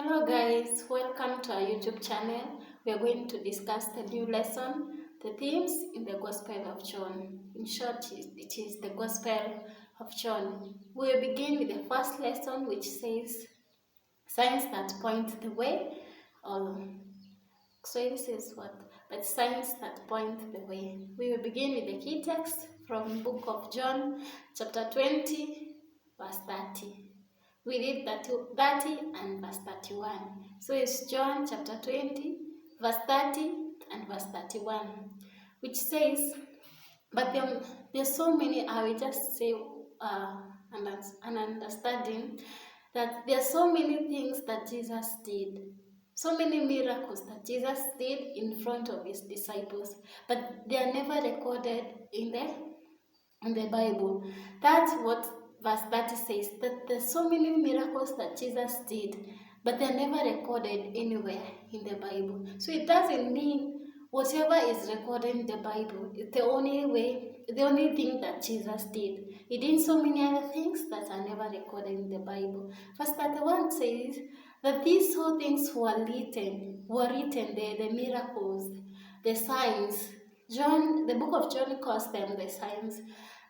Hello guys, welcome to our YouTube channel. We are going to discuss the new lesson, the themes in the Gospel of John. In short, it is the Gospel of John. We will begin with the first lesson, which says signs that point the way. So it says what? But signs that point the way. We will begin with the key text from book of John, chapter 20, verse 30. We read 30 and verse 31. So it's John chapter 20, verse 30 and verse 31, which says, but there's so many, I will just say an understanding that there are so many things that Jesus did, so many miracles that Jesus did in front of his disciples, but they are never recorded in the Bible. That's what verse 30 says, that there's so many miracles that Jesus did, but they're never recorded anywhere in the Bible. So it doesn't mean whatever is recorded in the Bible is the only thing that Jesus did. He did so many other things that are never recorded in the Bible. Verse 31 says that these whole things were written there, the miracles, the signs. John, the book of John calls them the signs,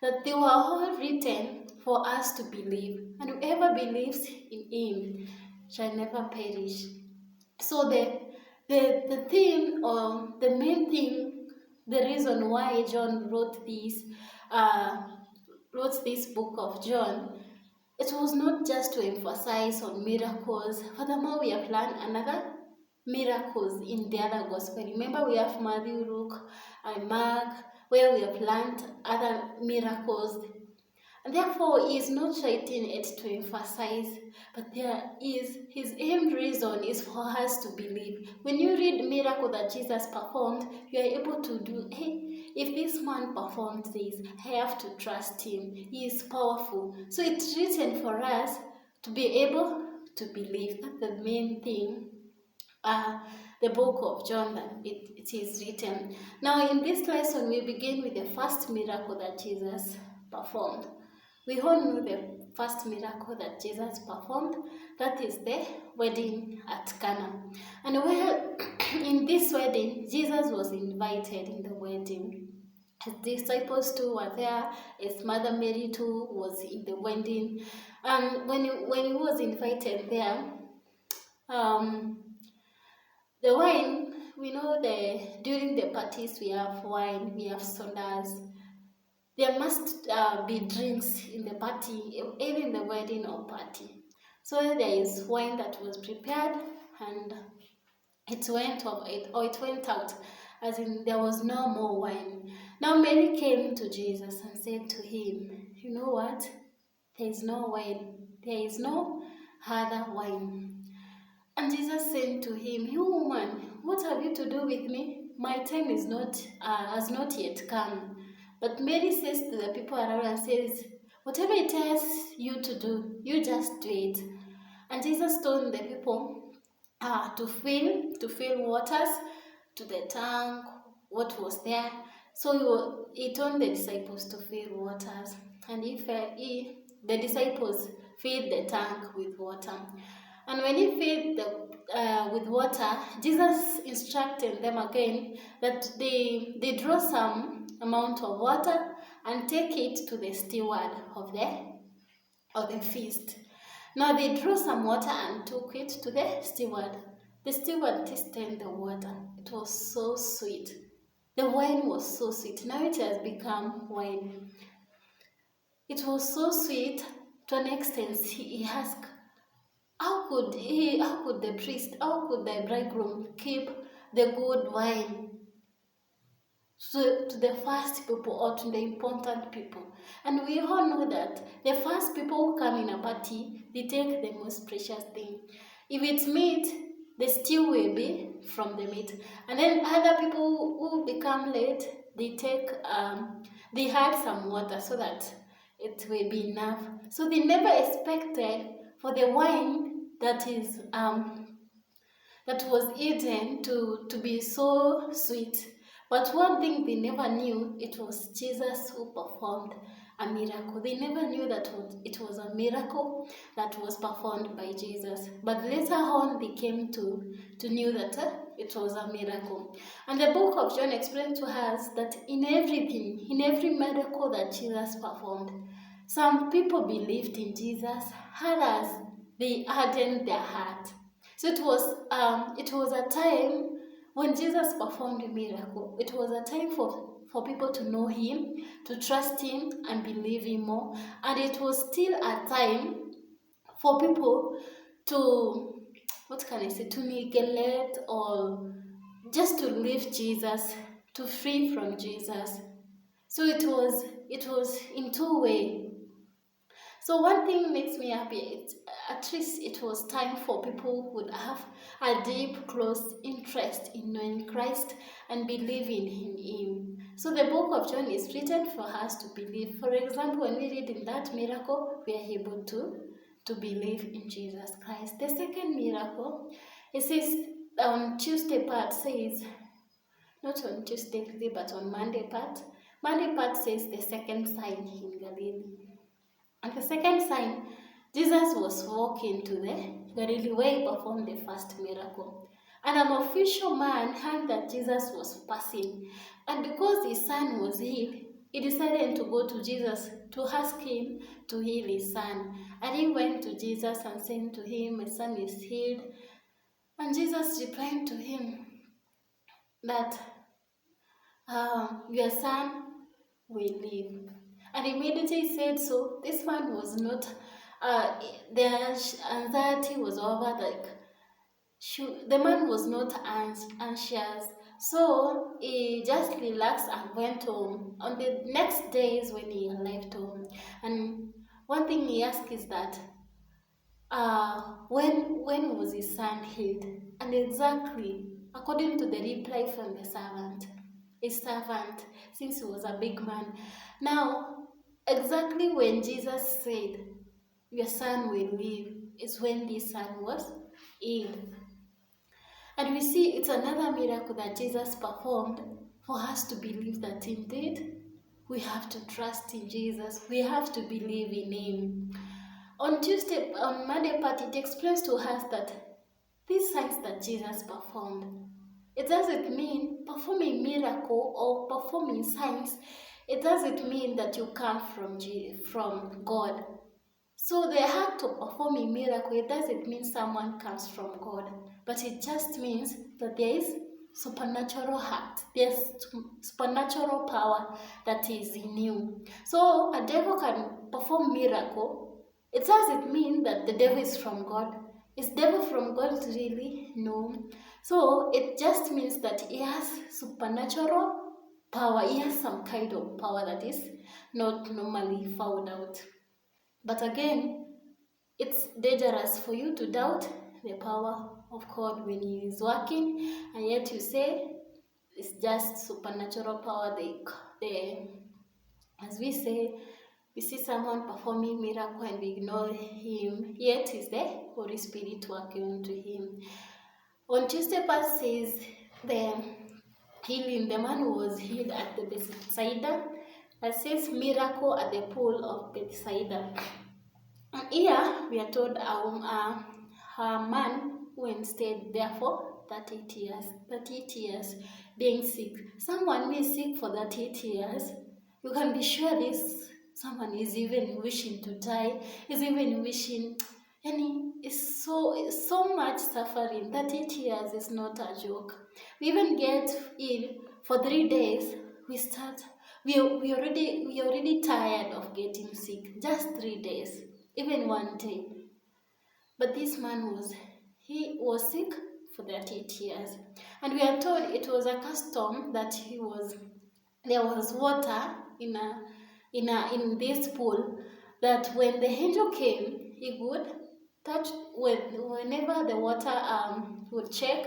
that they were all written for us to believe, and whoever believes in him shall never perish. So the theme, or the main thing, the reason why John wrote this book of John, it was not just to emphasize on miracles. Furthermore, we have learned another miracles in the other gospel. Remember, we have Matthew, Luke, and Mark, where we have learned other miracles. And therefore, he is not writing it to emphasize, but his aim reason is for us to believe. When you read miracle that Jesus performed, you are able to do, hey, if this man performed this, I have to trust him. He is powerful. So it's written for us to be able to believe. That's the main thing. The book of John, that it is written. Now in this lesson, we begin with the first miracle that Jesus performed. We all know the first miracle that Jesus performed, that is the wedding at Cana. And where in this wedding, Jesus was invited in the wedding. His disciples too were there. His mother Mary too was in the wedding. And when he was invited there, the wine, we know during the parties we have wine, we have sodas. There must be drinks in the party, either in the wedding or party. So there is wine that was prepared, and it went out, as in there was no more wine. Now Mary came to Jesus and said to him, you know what? There is no wine. There is no other wine. And Jesus said to him, you woman, what have you to do with me? My time has not yet come. But Mary says to the people around and says, whatever it tells you to do, you just do it. And Jesus told the people to fill waters to the tank, what was there. So he told the disciples to fill waters. And the disciples filled the tank with water. And when he filled with water, Jesus instructed them again that they draw some amount of water and take it to the steward of the feast. Now they drew some water and took it to the steward. The steward tasted the water. It was so sweet. The wine was so sweet. Now it has become wine. It was so sweet to an extent he asked, how could the bridegroom keep the good wine to the first people, or to the important people? And we all know that the first people who come in a party, they take the most precious thing. If it's meat, the stew will be from the meat. And then other people who become late, they had some water so that it will be enough. So they never expected for the wine that was eaten to be so sweet. But one thing they never knew, it was Jesus who performed a miracle. They never knew that it was a miracle that was performed by Jesus. But later on, they came to know that it was a miracle. And the book of John explains to us that in everything, in every miracle that Jesus performed, some people believed in Jesus, others they hardened their heart. So it was a time when Jesus performed a miracle. It was a time for people to know him, to trust him and believe him more. And it was still a time for people to, what can I say, to neglect or just to leave Jesus, to free from Jesus. So it was in two ways. So one thing makes me happy, at least it was time for people who would have a deep, close interest in knowing Christ and believing in him. So the book of John is written for us to believe. For example, when we read in that miracle, we are able to believe in Jesus Christ. The second miracle, it says on Tuesday part says, not on Tuesday but on Monday part. Monday part says the second sign in Galilee. And the second sign, Jesus was walking to the Galilee where he performed the first miracle. And an official man heard that Jesus was passing. And because his son was healed, he decided to go to Jesus to ask him to heal his son. And he went to Jesus and said to him, "My son is healed." And Jesus replied to him that your son will live. And immediately said so. This man was not, the anxiety was over, like, the man was not anxious. So he just relaxed and went home. On the next days when he left home, and one thing he asked is that, when was his son healed? And exactly, according to the reply from the servant, his servant, since he was a big man. Now, exactly when Jesus said, "Your son will live," is when this son was healed. And we see it's another miracle that Jesus performed for us to believe that indeed we have to trust in Jesus. We have to believe in him. On Monday part, it explains to us that these signs that Jesus performed, it doesn't mean performing miracle or performing signs. It doesn't mean that you come from God. So the act of performing miracle, it doesn't mean someone comes from God, but it just means that there is supernatural act, there's supernatural power that is in you. So a devil can perform miracle. It doesn't mean that the devil is from God. Is devil from God really? No. So it just means that he has supernatural power. He has some kind of power that is not normally found out. But again, it's dangerous for you to doubt the power of God when he is working, and yet you say it's just supernatural power. As we say, we see someone performing miracle and we ignore him, yet is the Holy Spirit working unto him. On Tuesday part says the healing, the man who was healed at the Bethsaida. That says miracle at the pool of Bethsaida. And here we are told a man who stayed there for 38 years. 38 years being sick. Someone who is sick for 38 years, you can be sure this someone is even wishing to die, is even wishing, and it's so much suffering. 38 years is not a joke. We even get ill for 3 days. We already tired of getting sick. Just 3 days, even 1 day. But this man he was sick for 38 years, and we are told it was a custom that there was water in this pool, that when the angel came, he would touch whenever the water would check.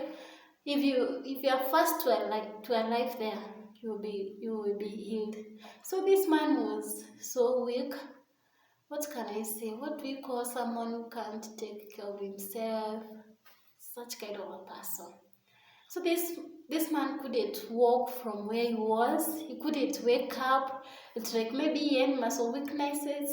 If you are fast to a life there, you will be healed. So this man was so weak. What can I say? What we call someone who can't take care of himself, such kind of a person. So this man couldn't walk from where he was. He couldn't wake up. It's like maybe he had muscle weaknesses.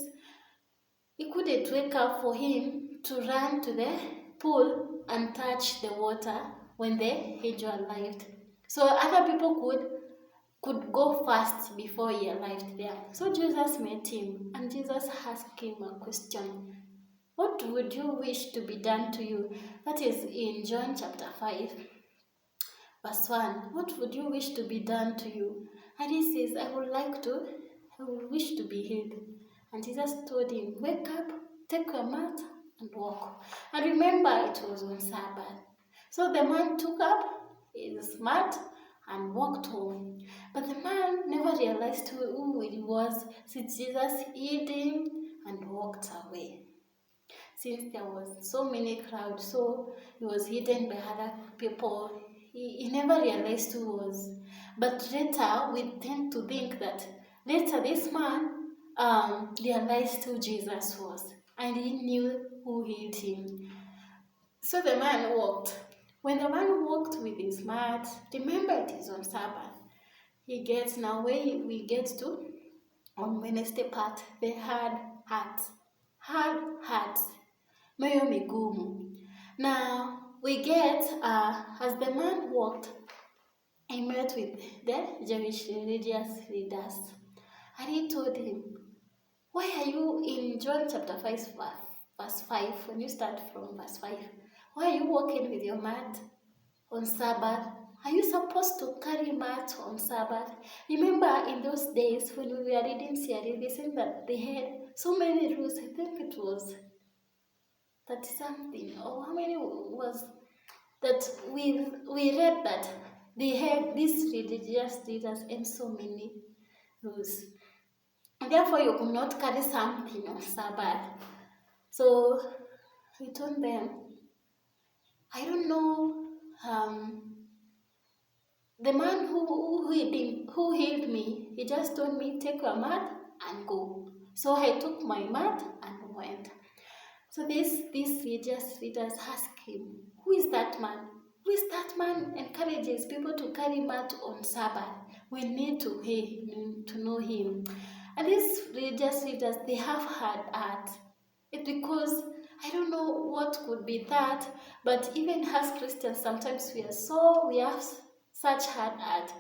He couldn't wake up for him to run to the pool and touch the water when the angel arrived. So other people could go fast before he arrived there. So Jesus met him and Jesus asked him a question. What would you wish to be done to you? That is in John chapter 5, verse 1. What would you wish to be done to you? And he says, I would wish to be healed. And Jesus told him, wake up, take your mat and walk. And remember, it was on Sabbath. So the man took up his mat and walked home. But the man never realized who he was, since Jesus healed him and walked away. Since there was so many crowds, so he was hidden by other people, he never realized who was. But later, we tend to think that later this man realized who Jesus was, and he knew who healed him. So the man walked. When the man walked with his mat, remember it is on Sabbath. He gets now where we get to on Wednesday part, the hard hearts. Moyo migumu. Now we get as the man walked, he met with the Jewish religious leaders, and he told him, why are you in John chapter 5 verse 5, when you start from verse 5, why are you walking with your mat on Sabbath? Are you supposed to carry mat on Sabbath? Remember in those days when we were reading CRE, they said that they had so many rules. I think it was 30 something, or how many was that we read that they had these religious leaders and so many rules. And therefore, you could not carry something on Sabbath. So he told them, I don't know, the man who healed me, he just told me, take your mat and go. So I took my mat and went. So these religious leaders asked him, who is that man? Who is that man encourages people to carry mat on Sabbath? We need to know him. And these religious leaders, they have hard heart. It's because I don't know what could be that, but even as Christians, sometimes we have such hard heart.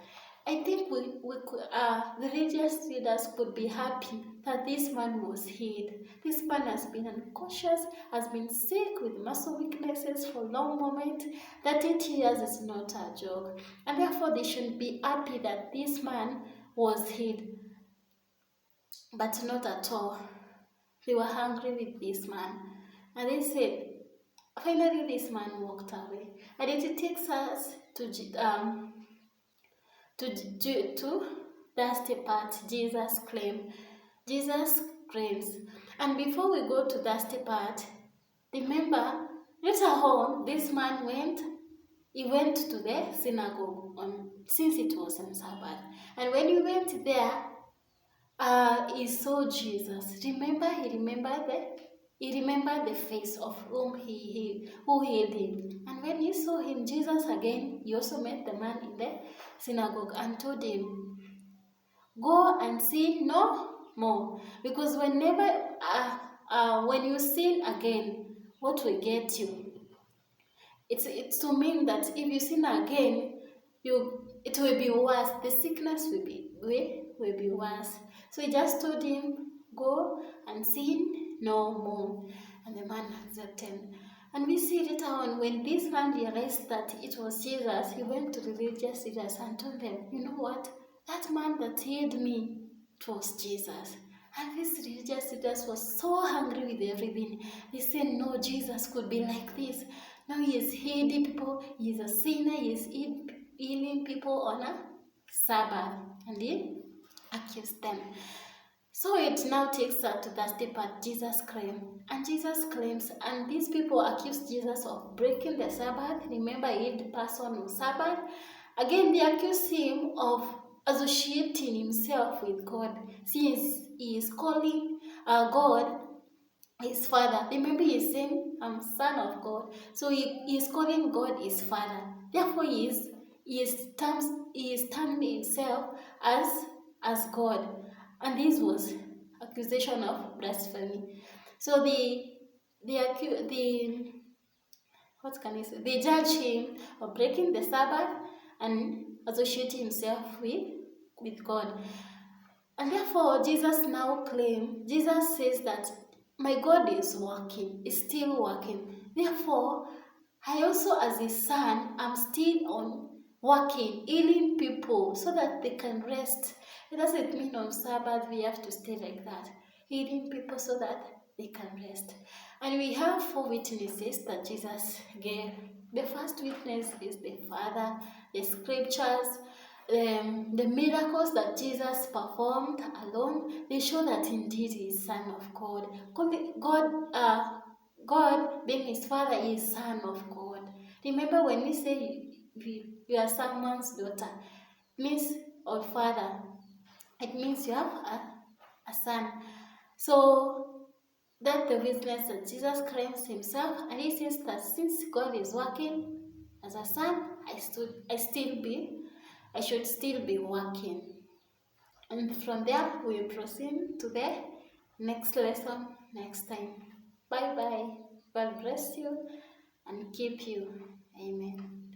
I think the religious leaders could be happy that this man was healed. This man has been unconscious, has been sick with muscle weaknesses for a long moment. That 8 years is not a joke. And therefore they should be happy that this man was healed. But not at all. They were angry with this man. And they said, finally this man walked away. And it takes us to that's the part Jesus claims. And before we go to that part, remember, later on, this man went to the synagogue since it was on Sabbath. And when he went there, he saw Jesus. He remembered the face of who healed him. And when he saw him, Jesus again, he also met the man in the synagogue and told him, go and sin no more. Because whenever, when you sin again, what will get you? It's to mean that if you sin again, it will be worse. The sickness will be worse. So he just told him, go and sin no more. And the man accepted. And we see later on, when this man realized that it was Jesus, he went to the religious leaders and told them, you know what? That man that healed me, it was Jesus. And these religious leaders were so angry with everything. They said, no, Jesus could be like this. Now he is healing people, he is a sinner, he is healing people on a Sabbath. And he accused them. So it now takes us to that step at Jesus claims. And Jesus claims, and these people accuse Jesus of breaking the Sabbath. Remember, he healed the person on Sabbath. Again, they accuse him of associating himself with God, since he is calling God his father. Remember, he's saying, I'm son of God. So he is calling God his father. Therefore, he is terming himself as God. And this was accusation of blasphemy. So the what can I say? They judge him of breaking the Sabbath and associating himself with God. And therefore, Jesus says that my God is working, is still working. Therefore, I also, as his son, am still on working, healing people so that they can rest. It doesn't mean on Sabbath we have to stay like that. Healing people so that they can rest. And we have 4 witnesses that Jesus gave. The first witness is the Father, the scriptures, the miracles that Jesus performed alone. They show that indeed he is Son of God. God being his Father is Son of God. Remember, when we say you are someone's daughter, means or father, it means you have a son. So that the witness that Jesus claims himself, and he says that since God is working as a son, I should still be working. And from there we proceed to the next lesson next time. Bye bye. God bless you and keep you. Amen.